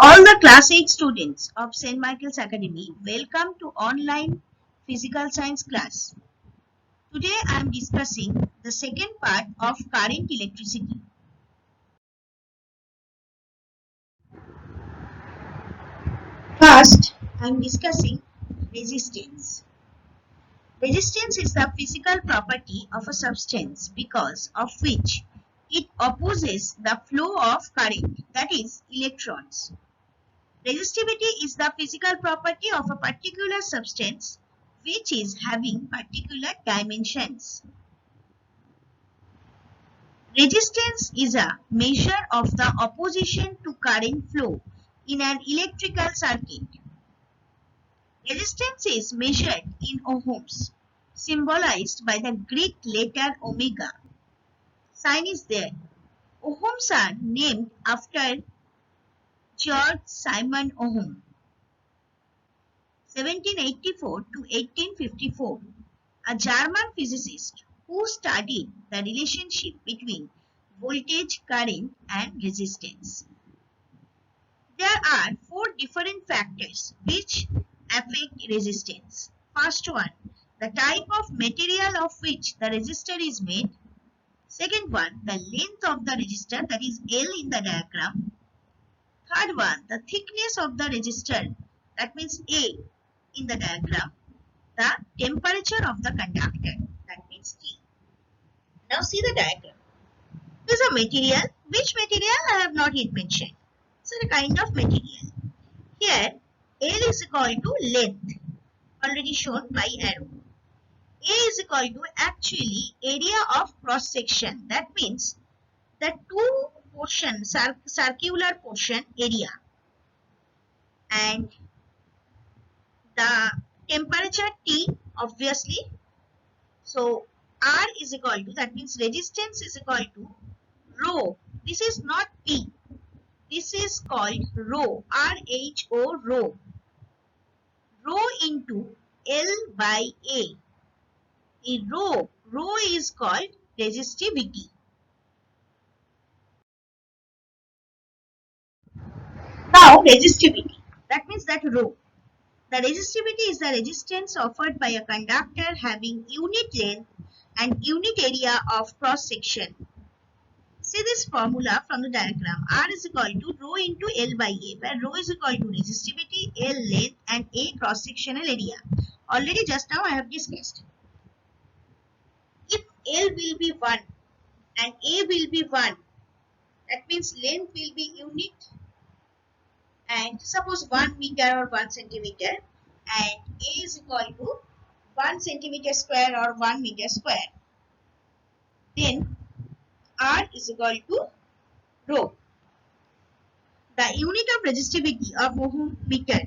All the class 8 students of St. Michael's Academy, welcome to online physical science class. Today I am discussing the second part of current electricity. First, I am discussing resistance. Resistance is the physical property of a substance because of which it opposes the flow of current, that is, electrons. Resistivity is the physical property of a particular substance which is having particular dimensions. Resistance is a measure of the opposition to current flow in an electrical circuit. Resistance is measured in ohms, symbolized by the Greek letter omega. Sign is there. Ohms are named after George Simon Ohm. 1784 to 1854, a German physicist who studied the relationship between voltage, current, and resistance. There are four different factors which affect resistance. First one, the type of material of which the resistor is made. Second one, the length of the resistor, that is L in the diagram. Third one, the thickness of the resistor, that means A in the diagram. The temperature of the conductor, that means T. Now see the diagram. This is a material. Which material I have not yet mentioned. So the kind of material. Here L is equal to length, already shown by arrow. A is equal to actually area of cross section. That means the two portion, circular portion area, and the temperature T obviously. So R is equal to, that means resistance is equal to rho. This is not P. This is called rho. R-H-O, rho. Rho into L by A. In rho is called resistivity. Now resistivity. That means that rho. The resistivity is the resistance offered by a conductor having unit length and unit area of cross section. See this formula from the diagram. R is equal to rho into L by A, where rho is equal to resistivity, L length, and A cross sectional area. Already just now I have discussed. If L will be 1 and A will be 1, that means length will be unit, and suppose 1 meter or 1 centimeter, and A is equal to 1 centimeter square or 1 meter square, then R is equal to rho. The unit of resistivity of ohm meter.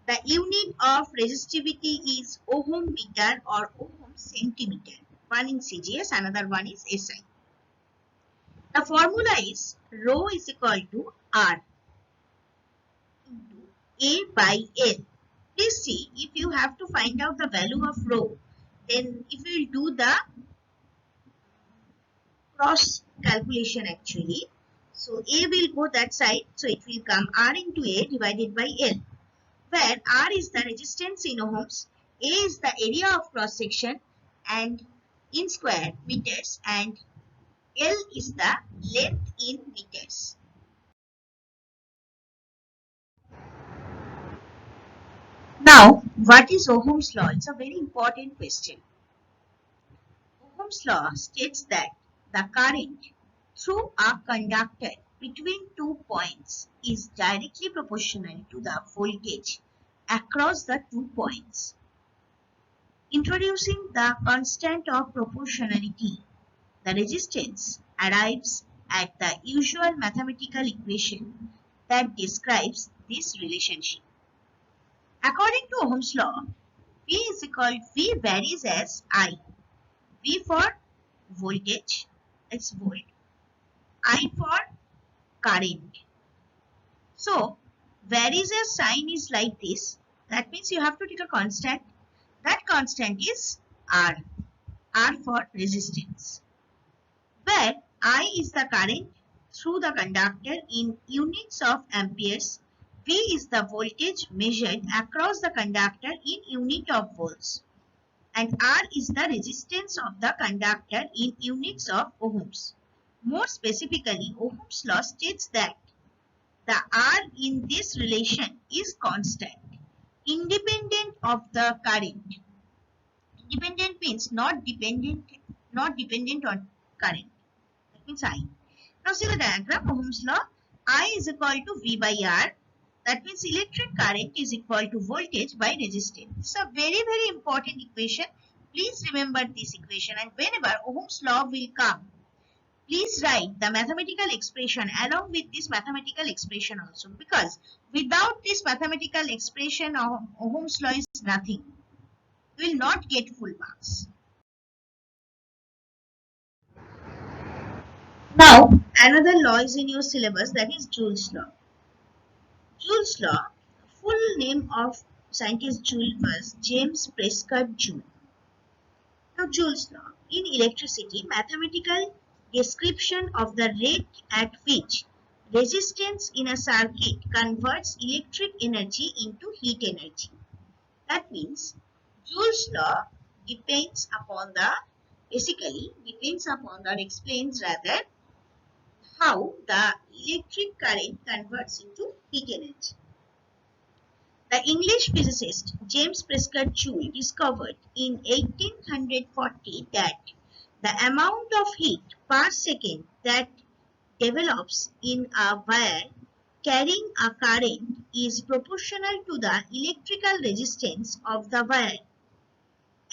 The unit of resistivity is ohm meter or ohm centimeter. One in CGS, another one is SI. The formula is rho is equal to R into A by L. Please see, if you have to find out the value of rho, then if you will do the cross calculation actually. So A will go that side, so it will come R into A divided by L, where R is the resistance in ohms, A is the area of cross section and in square meters, and L is the length in meters. Now, what is Ohm's law? It's a very important question. Ohm's law states that the current through a conductor between 2 points is directly proportional to the voltage across the 2 points. Introducing the constant of proportionality, the resistance arrives at the usual mathematical equation that describes this relationship. According to Ohm's law, V varies as I. V for voltage, it's volt. I for current. So, varies as sign is like this. That means you have to take a constant. That constant is R. R for resistance. Where I is the current, through the conductor in units of amperes. V is the voltage measured across the conductor in unit of volts. And R is the resistance of the conductor in units of ohms. More specifically, Ohm's law states that the R in this relation is constant, independent of the current. Independent means not dependent on current. That means I. Now see the diagram. Ohm's law. I is equal to V by R. That means electric current is equal to voltage by resistance. It's a very important equation. Please remember this equation, and whenever Ohm's law will come, please write the mathematical expression along with this mathematical expression also, because without this mathematical expression, Ohm's law is nothing. You will not get full marks. Now, another law is in your syllabus, that is Joule's law. Joule's law, full name of scientist Joule was James Prescott Joule. Now, Joule's law. In electricity, mathematical description of the rate at which resistance in a circuit converts electric energy into heat energy. That means Joule's law depends upon or explains rather how the electric current converts into heat energy. The English physicist James Prescott Joule discovered in 1840 that the amount of heat per second that develops in a wire carrying a current is proportional to the electrical resistance of the wire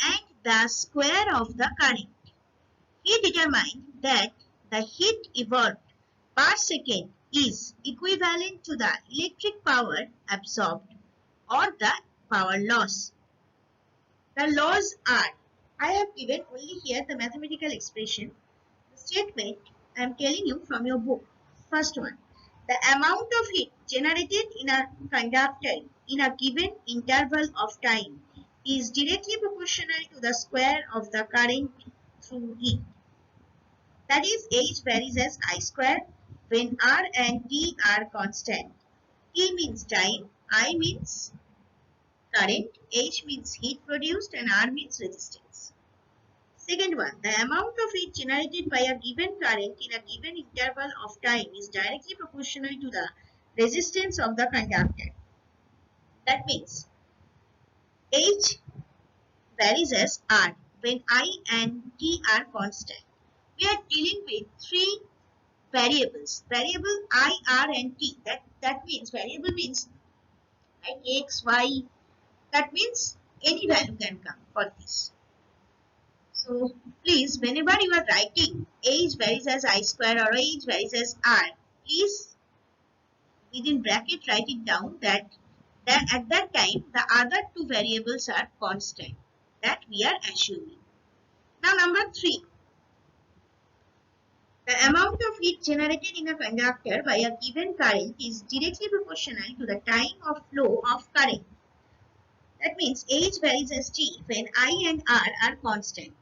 and the square of the current. He determined that the heat evolved per second is equivalent to the electric power absorbed or the power loss. The laws are, I have given only here the mathematical expression. The statement I am telling you from your book. First one, the amount of heat generated in a conductor in a given interval of time is directly proportional to the square of the current through heat. That is, H varies as I square when R and T are constant. T means time, I means current, H means heat produced, and R means resistance. Second one, the amount of heat generated by a given current in a given interval of time is directly proportional to the resistance of the conductor. That means H varies as R when I and T are constant. We are dealing with three variables. Variable I, R and T. That means variable means like X, Y. That means any value can come for this. So please, whenever you are writing H varies as I square or H varies as R, please within bracket write it down that at that time the other two variables are constant. That we are assuming. Now number 3. The amount of heat generated in a conductor by a given current is directly proportional to the time of flow of current. That means H varies as T when I and R are constant.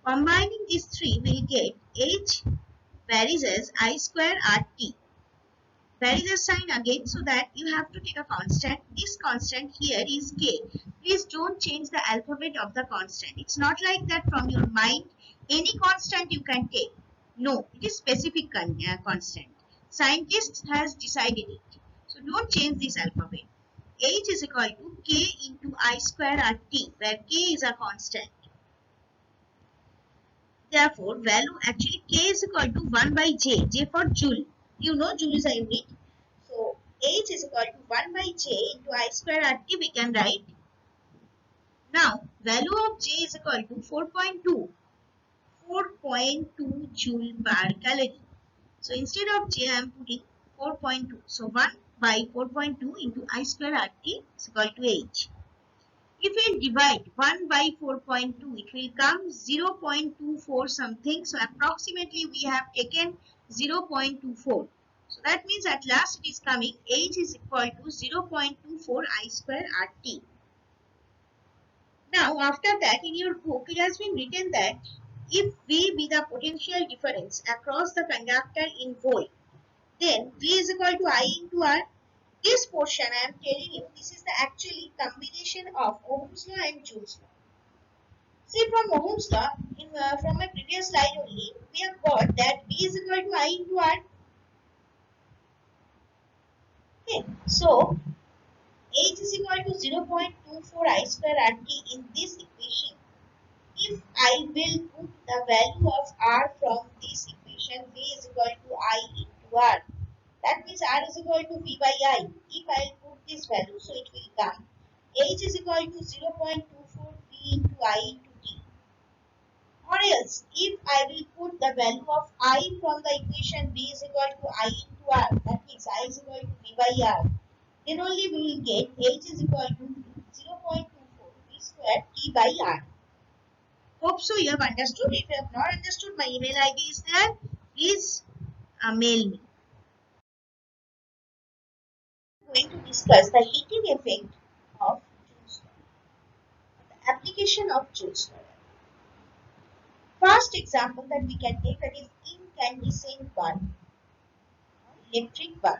Combining these three will get H varies as I square RT. Varies as sign again, so that you have to take a constant. This constant here is K. Please don't change the alphabet of the constant. It's not like that from your mind. Any constant you can take. No, it is specific constant. Scientists has decided it. So don't change this alphabet. H is equal to K into I square RT, where K is a constant. Therefore, value actually K is equal to 1 by J. J for Joule. You know Joule is a unit. So H is equal to 1 by J into I square RT we can write. Now, value of J is equal to 4.2 Joule per calorie. So instead of J I am putting 4.2. So 1 by 4.2 into I square RT is equal to H. If we divide 1 by 4.2, it will come 0.24 something. So approximately we have taken 0.24. So that means at last it is coming H is equal to 0.24 I square RT. Now after that in your book it has been written that if V be the potential difference across the conductor in volt, Then V is equal to I into R. This portion I am telling you, this is the actually combination of Ohm's law and Joule's law. See, from Ohm's law, from my previous slide only, we have got that V is equal to I into R. Okay, so H is equal to 0.24 I square RT in this equation. If I will put the value of R from this equation, V is equal to I into R. That means R is equal to V by I. If I put this value, so it will come H is equal to 0.24 V into I into T. Or else, if I will put the value of I from the equation V is equal to I into R, that means I is equal to V by R, then only we will get H is equal to 0.24 V square T by R. Hope so you have understood. If you have not understood, my email ID is there. Please mail me. We are going to discuss the heating effect of Joule's law. The application of Joule's law. First example that we can take, that is incandescent bulb, electric bulb.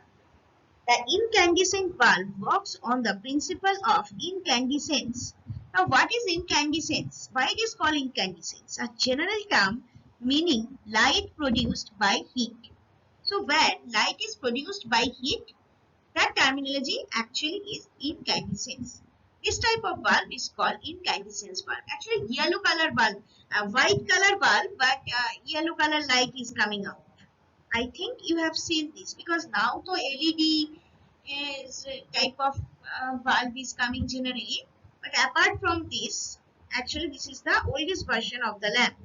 The incandescent bulb works on the principle of incandescence. Now, what is incandescence? Why it is called incandescence? A general term meaning light produced by heat. So, where light is produced by heat, that terminology actually is incandescence. This type of bulb is called incandescence bulb. Actually, yellow color bulb, white color bulb, but yellow color light is coming out. I think you have seen this because now the LED is type of bulb is coming generally. But apart from this, actually this is the oldest version of the lamp.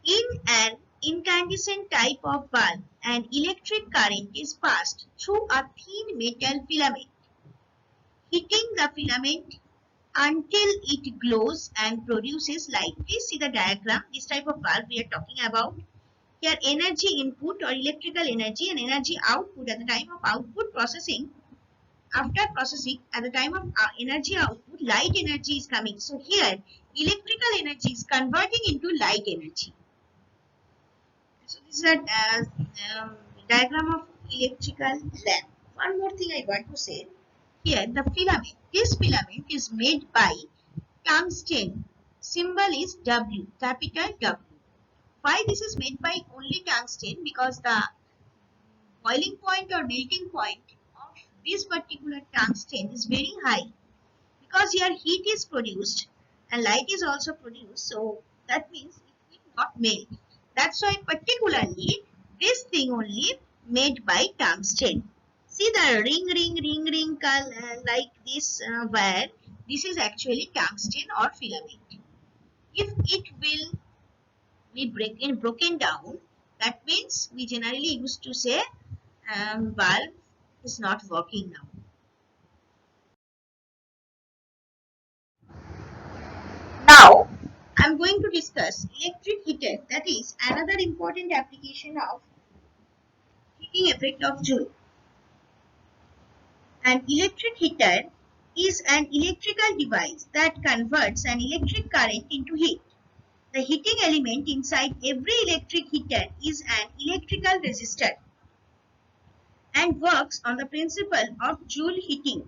In an incandescent type of bulb, an electric current is passed through a thin metal filament, heating the filament until it glows and produces light. Please see the diagram. This type of bulb we are talking about. Here energy input or electrical energy and energy output at the time of output processing. After processing, at the time of energy output, light energy is coming. So here electrical energy is converting into light energy. So this is a diagram of electrical lamp. One more thing I want to say. Here the filament. This filament is made by tungsten. Symbol is W, capital W. Why this is made by only tungsten? Because the boiling point or melting point of this particular tungsten is very high. Because here heat is produced and light is also produced, so that means it will not melt. That's why particularly this thing only made by tungsten. See the ring like this wire. This is actually tungsten or filament. If it will be broken down, that means we generally used to say bulb is not working now. Now I am going to discuss electric heater, that is another important application of heating effect of Joule. An electric heater is an electrical device that converts an electric current into heat. The heating element inside every electric heater is an electrical resistor and works on the principle of Joule heating.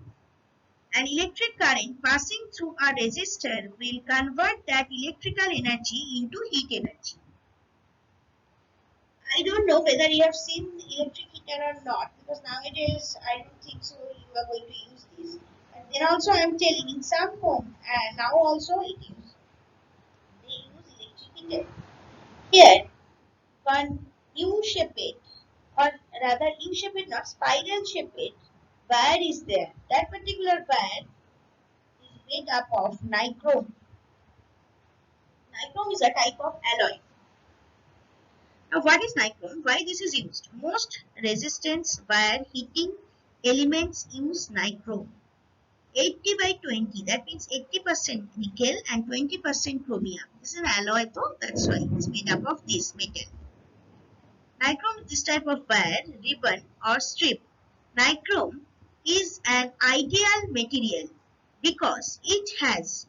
An electric current passing through a resistor will convert that electrical energy into heat energy. I don't know whether you have seen electric heater or not, because nowadays I don't think so you are going to use this. And then also I am telling in some home and now also they use electric heater. Here one U-shaped or rather U-shaped not spiral shaped wire is there. That particular wire is made up of nichrome. Nichrome is a type of alloy. Now, what is nichrome? Why this is used? Most resistance wire heating elements use nichrome. 80 by 20, that means 80% nickel and 20% chromium. This is an alloy though, that's why it's made up of this metal. Nichrome is this type of wire, ribbon or strip. Nichrome is an ideal material because it has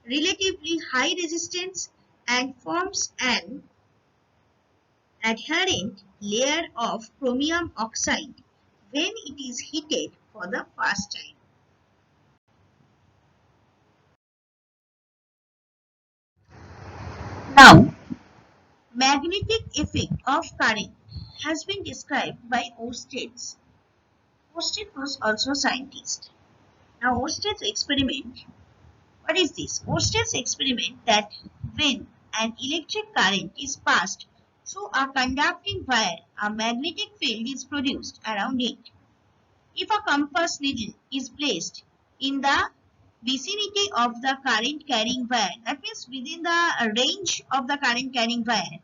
relatively high resistance and forms an adherent layer of chromium oxide when it is heated for the first time. Now, magnetic effect of current has been described by Oersted. Oersted was also a scientist. Now, Oersted's experiment, what is this? Oersted's experiment that when an electric current is passed through a conducting wire, a magnetic field is produced around it. If a compass needle is placed in the vicinity of the current carrying wire, that means within the range of the current carrying wire,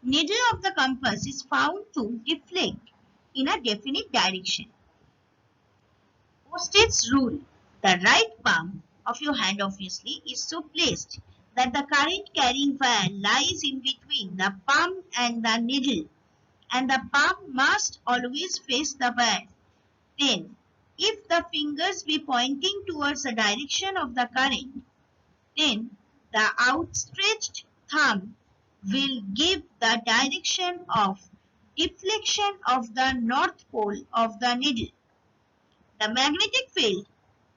needle of the compass is found to deflect in a definite direction. Oersted's rule: the right palm of your hand obviously is so placed that the current carrying wire lies in between the palm and the needle, and the palm must always face the wire. Then, if the fingers be pointing towards the direction of the current, then the outstretched thumb will give the direction of deflection of the north pole of the needle. The magnetic field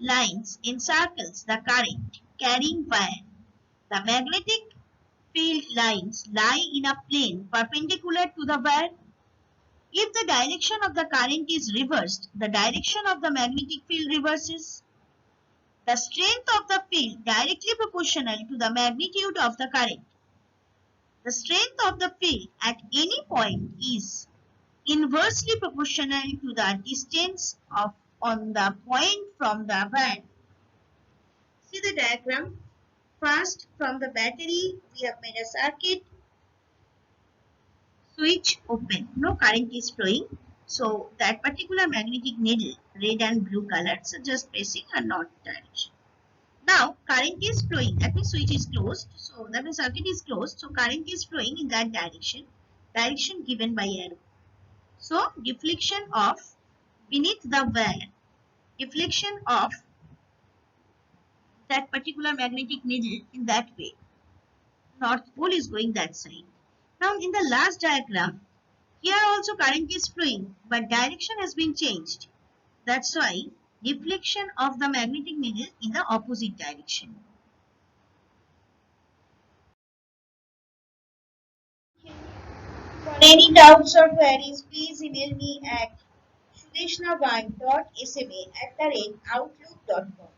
lines encircles the current carrying wire. The magnetic field lines lie in a plane perpendicular to the wire. If the direction of the current is reversed, the direction of the magnetic field reverses. The strength of the field directly proportional to the magnitude of the current. The strength of the field at any point is inversely proportional to the distance on the point from the wire. See the diagram. First, from the battery, we have made a circuit. Switch open. No current is flowing. So that particular magnetic needle, red and blue color, so just pressing a north direction. Now current is flowing. That means switch is closed. So that means circuit is closed. So current is flowing in that direction. Direction given by arrow. So deflection of beneath the wire. Deflection of that particular magnetic needle in that way. North pole is going that side. Now in the last diagram, here also current is flowing, but direction has been changed. That's why deflection of the magnetic needle in the opposite direction. For any doubts or queries, please email me at shudeshnavan.sma@outlook.com.